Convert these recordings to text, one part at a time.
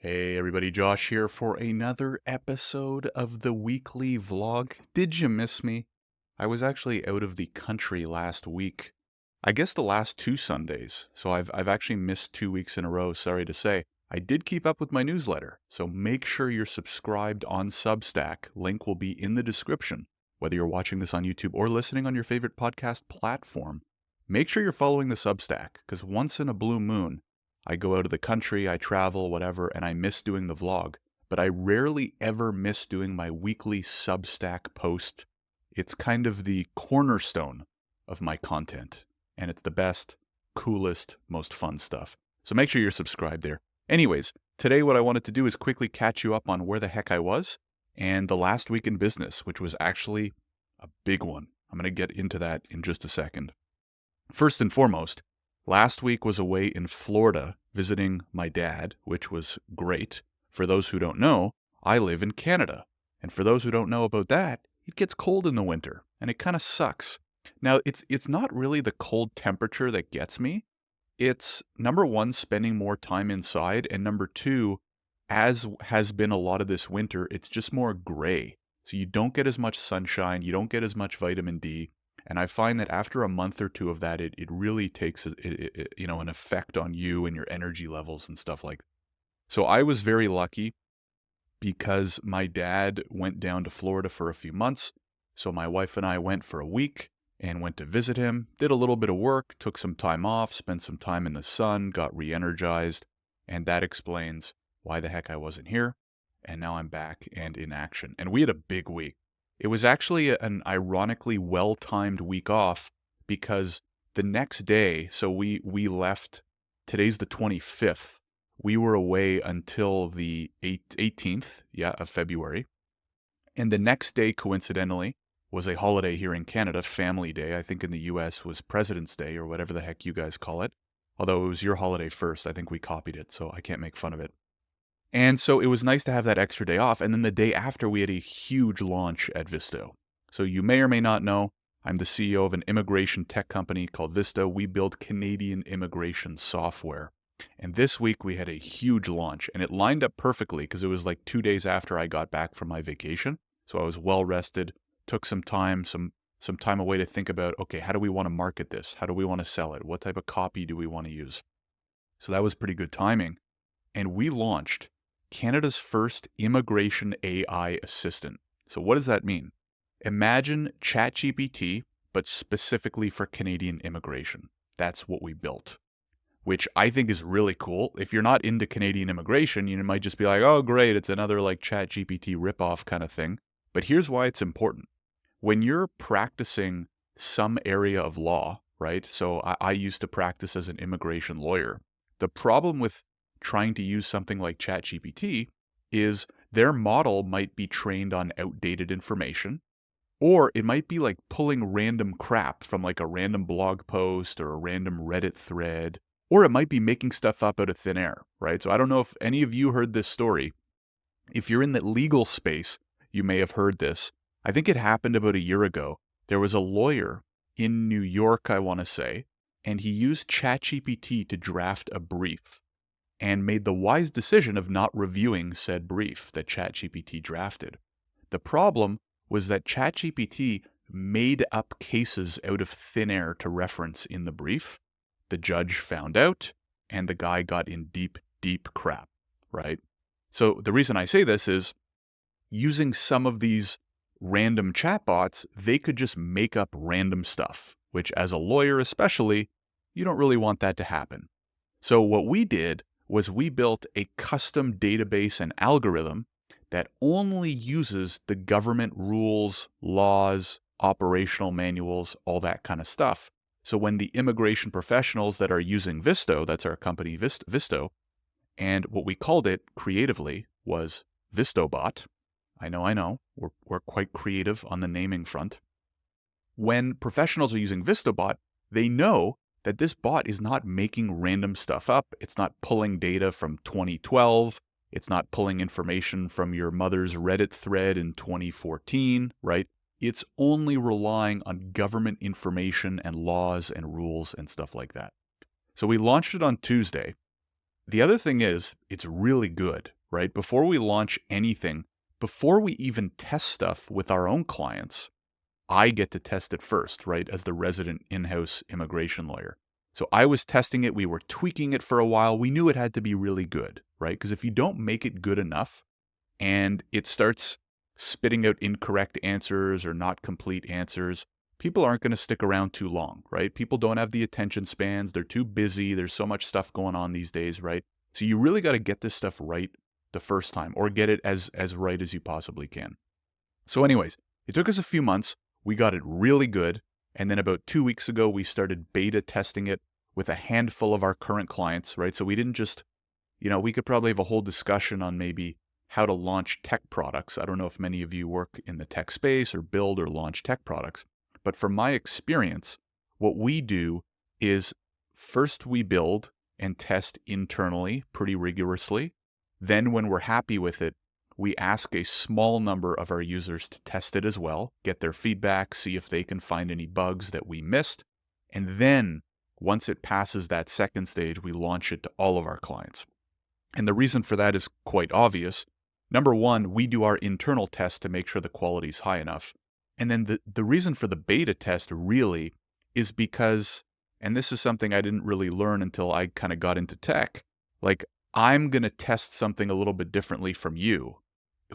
Hey everybody, Josh here for another episode of the weekly vlog. Did you miss me? I was actually out of the country last week. I guess the last two Sundays, so I've actually missed 2 weeks in a row, sorry to say. I did keep up with my newsletter, so make sure you're subscribed on Substack. Link will be in the description, whether you're watching this on YouTube or listening on your favorite podcast platform. Make sure you're following the Substack, because once in a blue moon, I go out of the country, I travel, whatever, and I miss doing the vlog. But I rarely ever miss doing my weekly Substack post. It's kind of the cornerstone of my content. And it's the best, coolest, most fun stuff. So make sure you're subscribed there. Anyways, today what I wanted to do is quickly catch you up on where the heck I was and the last week in business, which was actually a big one. I'm going to get into that in just a second. First and foremost, last week was away in Florida visiting my dad, which was great. For those who don't know, I live in Canada. And for those who don't know about that, it gets cold in the winter, and it kind of sucks. Now, it's not really the cold temperature that gets me. It's, number one, spending more time inside, and number two, as has been a lot of this winter, it's just more gray. So you don't get as much sunshine, you don't get as much vitamin D. And I find that after a month or two of that, it really takes an effect on you and your energy levels and stuff like that. So I was very lucky because my dad went down to Florida for a few months. So my wife and I went for a week and went to visit him, did a little bit of work, took some time off, spent some time in the sun, got re-energized. And that explains why the heck I wasn't here. And now I'm back and in action. And we had a big week. It was actually an ironically well-timed week off because the next day, so we left, today's the 25th, we were away until the 18th, of February. And the next day, coincidentally, was a holiday here in Canada, Family Day. I think in the US was President's Day or whatever the heck you guys call it. Although it was your holiday first, I think we copied it, so I can't make fun of it. And so it was nice to have that extra day off. And then the day after, we had a huge launch at Visto. So you may or may not know, I'm the CEO of an immigration tech company called Visto. We build Canadian immigration software. And this week we had a huge launch. And it lined up perfectly because it was like 2 days after I got back from my vacation. So I was well rested, took some time away to think about, okay, how do we want to market this? How do we want to sell it? What type of copy do we want to use? So that was pretty good timing. And we launched Canada's first immigration AI assistant. So what does that mean? Imagine ChatGPT, but specifically for Canadian immigration. That's what we built, which I think is really cool. If you're not into Canadian immigration, you might just be like, oh, great, it's another like ChatGPT ripoff kind of thing. But here's why it's important. When you're practicing some area of law, right? So I used to practice as an immigration lawyer. The problem with trying to use something like ChatGPT is their model might be trained on outdated information, or it might be like pulling random crap from like a random blog post or a random Reddit thread, or it might be making stuff up out of thin air, right? So I don't know if any of you heard this story. If you're in the legal space, you may have heard this. I think it happened about a year ago. There was a lawyer in New York, I want to say, and he used ChatGPT to draft a brief and made the wise decision of not reviewing said brief that ChatGPT drafted. The problem was that ChatGPT made up cases out of thin air to reference in the brief. The judge found out, and the guy got in deep, deep crap, right? So the reason I say this is using some of these random chatbots, they could just make up random stuff, which as a lawyer especially, you don't really want that to happen. So what we did was we built a custom database and algorithm that only uses the government rules, laws, operational manuals, all that kind of stuff. So when the immigration professionals that are using Visto, that's our company Visto, and what we called it creatively was VistoBot. I know, we're quite creative on the naming front. When professionals are using VistoBot, they know that this bot is not making random stuff up. It's not pulling data from 2012. It's not pulling information from your mother's Reddit thread in 2014, right? It's only relying on government information and laws and rules and stuff like that. So we launched it on Tuesday. The other thing is, it's really good, right? Before we launch anything, before we even test stuff with our own clients, I get to test it first, right? As the resident in-house immigration lawyer. So I was testing it. We were tweaking it for a while. We knew it had to be really good, right? Because if you don't make it good enough and it starts spitting out incorrect answers or not complete answers, people aren't going to stick around too long, right? People don't have the attention spans. They're too busy. There's so much stuff going on these days, right? So you really got to get this stuff right the first time, or get it as right as you possibly can. So anyways, it took us a few months. We got it really good. And then about 2 weeks ago, we started beta testing it with a handful of our current clients, right? So we didn't just, we could probably have a whole discussion on maybe how to launch tech products. I don't know if many of you work in the tech space or build or launch tech products. But from my experience, what we do is first we build and test internally pretty rigorously. Then when we're happy with it, we ask a small number of our users to test it as well, get their feedback, see if they can find any bugs that we missed. And then once it passes that second stage, we launch it to all of our clients. And the reason for that is quite obvious. Number one, we do our internal test to make sure the quality is high enough. And then the reason for the beta test really is because, and this is something I didn't really learn until I kind of got into tech, like I'm going to test something a little bit differently from you,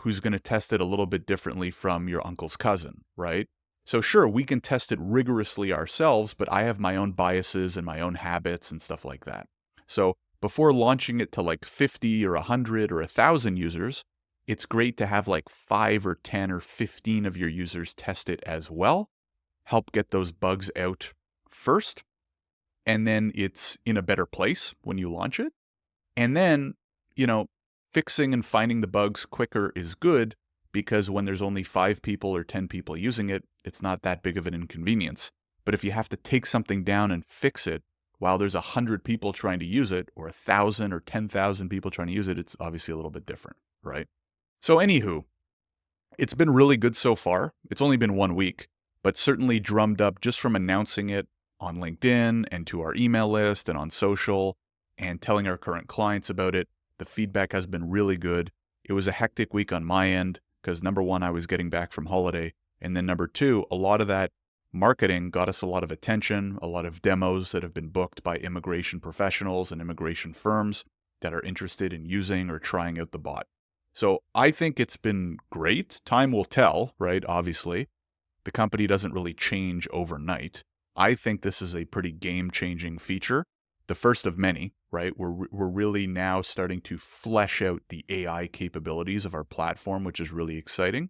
who's going to test it a little bit differently from your uncle's cousin, right? So sure, we can test it rigorously ourselves, but I have my own biases and my own habits and stuff like that. So before launching it to like 50 or 100 or 1,000 users, it's great to have like 5 or 10 or 15 of your users test it as well, help get those bugs out first, and then it's in a better place when you launch it. And then, fixing and finding the bugs quicker is good because when there's only 5 people or 10 people using it, it's not that big of an inconvenience. But if you have to take something down and fix it while there's 100 people trying to use it, or 1,000 or 10,000 people trying to use it, it's obviously a little bit different, right? So anywho, it's been really good so far. It's only been 1 week, but certainly drummed up just from announcing it on LinkedIn and to our email list and on social and telling our current clients about it. The feedback has been really good. It was a hectic week on my end because number one, I was getting back from holiday. And then number two, a lot of that marketing got us a lot of attention, a lot of demos that have been booked by immigration professionals and immigration firms that are interested in using or trying out the bot. So I think it's been great. Time will tell, right? Obviously, the company doesn't really change overnight. I think this is a pretty game-changing feature, the first of many, right? We're really now starting to flesh out the AI capabilities of our platform, which is really exciting.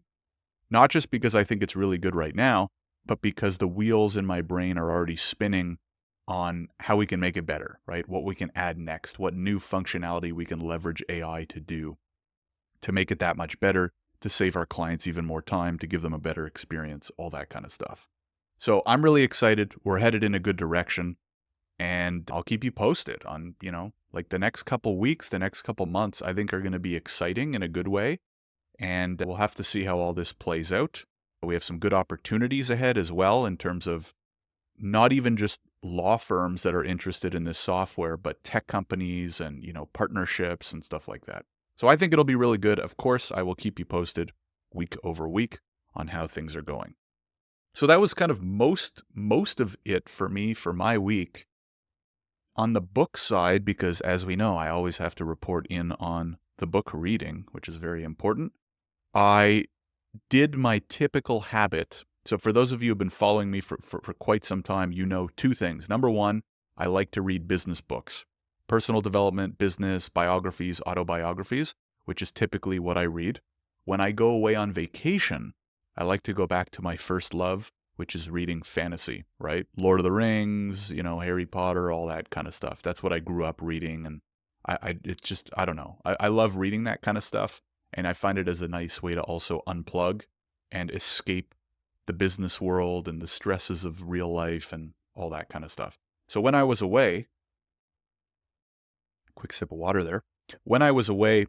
Not just because I think it's really good right now, but because the wheels in my brain are already spinning on how we can make it better, right? What we can add next, what new functionality we can leverage AI to do to make it that much better, to save our clients even more time, to give them a better experience, all that kind of stuff. So I'm really excited. We're headed in a good direction. And I'll keep you posted on, like the next couple weeks, the next couple months, I think are going to be exciting in a good way. And we'll have to see how all this plays out. We have some good opportunities ahead as well in terms of not even just law firms that are interested in this software, but tech companies and, partnerships and stuff like that. So I think it'll be really good. Of course, I will keep you posted week over week on how things are going. So that was kind of most of it for me for my week. On the book side, because as we know, I always have to report in on the book reading, which is very important, I did my typical habit. So for those of you who have been following me for quite some time, you know 2 things. Number one, I like to read business books. Personal development, business, biographies, autobiographies, which is typically what I read. When I go away on vacation, I like to go back to my first love, which is reading fantasy, right? Lord of the Rings, Harry Potter, all that kind of stuff. That's what I grew up reading. And I don't know. I love reading that kind of stuff. And I find it as a nice way to also unplug and escape the business world and the stresses of real life and all that kind of stuff. So when I was away, quick sip of water there. When I was away,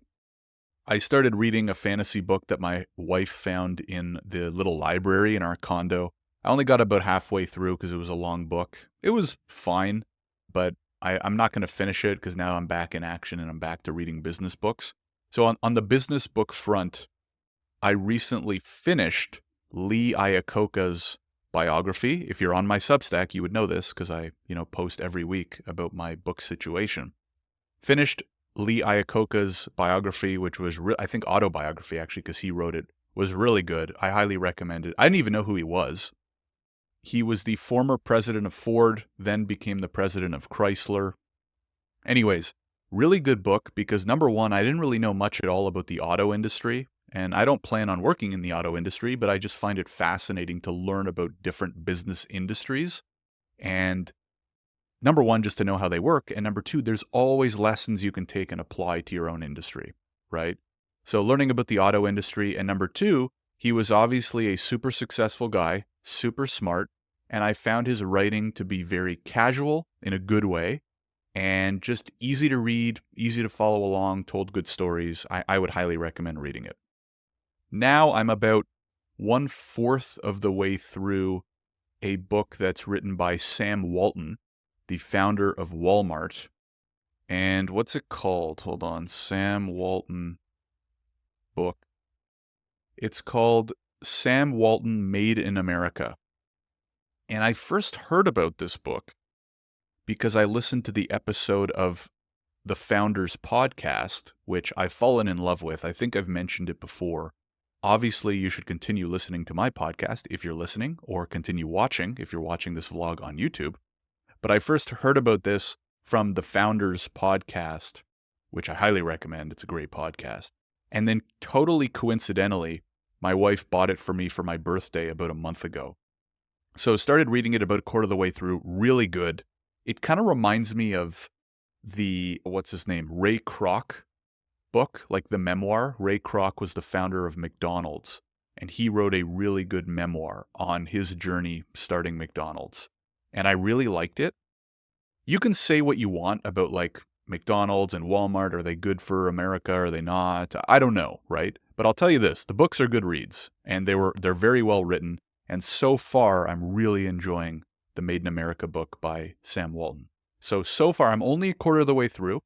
I started reading a fantasy book that my wife found in the little library in our condo. I only got about halfway through because it was a long book. It was fine, but I'm not going to finish it because now I'm back in action and I'm back to reading business books. So on the business book front, I recently finished Lee Iacocca's biography. If you're on my Substack, you would know this because I, post every week about my book situation. Finished Lee Iacocca's biography, which was, I think autobiography actually, because he wrote it, was really good. I highly recommend it. I didn't even know who he was. He was the former president of Ford, then became the president of Chrysler. Anyways, really good book because number one, I didn't really know much at all about the auto industry, and I don't plan on working in the auto industry, but I just find it fascinating to learn about different business industries. And number one, just to know how they work. And number two, there's always lessons you can take and apply to your own industry, right? So learning about the auto industry. And number two, he was obviously a super successful guy, super smart. And I found his writing to be very casual in a good way and just easy to read, easy to follow along, told good stories. I would highly recommend reading it. Now I'm about 1/4 of the way through a book that's written by Sam Walton, the founder of Walmart. And what's it called? Hold on. Sam Walton book. It's called Sam Walton Made in America. And I first heard about this book because I listened to the episode of the Founders podcast, which I've fallen in love with. I think I've mentioned it before. Obviously, you should continue listening to my podcast if you're listening, or continue watching if you're watching this vlog on YouTube. But I first heard about this from the Founders podcast, which I highly recommend. It's a great podcast. And then totally coincidentally, my wife bought it for me for my birthday about a month ago. So started reading it about a quarter of the way through. Really good. It kind of reminds me of the, Ray Kroc book, like the memoir. Ray Kroc was the founder of McDonald's, and he wrote a really good memoir on his journey starting McDonald's. And I really liked it. You can say what you want about like McDonald's and Walmart. Are they good for America? Are they not? I don't know, right? But I'll tell you this, the books are good reads, and they're very well written. And so far, I'm really enjoying the Made in America book by Sam Walton. So far, I'm only a quarter of the way through.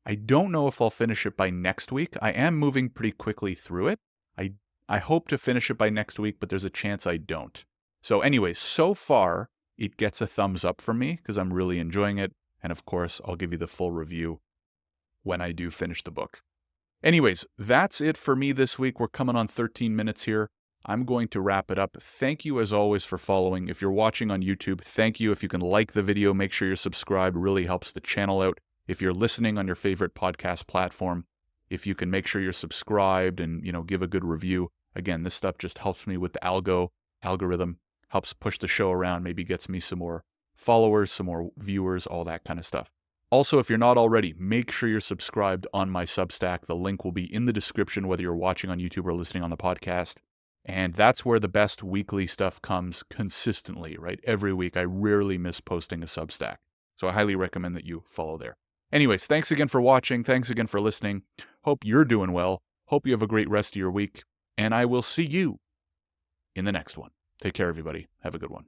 I don't know if I'll finish it by next week. I am moving pretty quickly through it. I hope to finish it by next week, but there's a chance I don't. So anyway, so far, it gets a thumbs up from me because I'm really enjoying it. And of course, I'll give you the full review when I do finish the book. Anyways, that's it for me this week. We're coming on 13 minutes here. I'm going to wrap it up. Thank you as always for following. If you're watching on YouTube, thank you. If you can like the video, make sure you're subscribed. It really helps the channel out. If you're listening on your favorite podcast platform, if you can make sure you're subscribed and, give a good review. Again, this stuff just helps me with the algorithm, helps push the show around, maybe gets me some more followers, some more viewers, all that kind of stuff. Also, if you're not already, make sure you're subscribed on my Substack. The link will be in the description, whether you're watching on YouTube or listening on the podcast. And that's where the best weekly stuff comes consistently, right? Every week. I rarely miss posting a Substack. So I highly recommend that you follow there. Anyways, thanks again for watching. Thanks again for listening. Hope you're doing well. Hope you have a great rest of your week. And I will see you in the next one. Take care, everybody. Have a good one.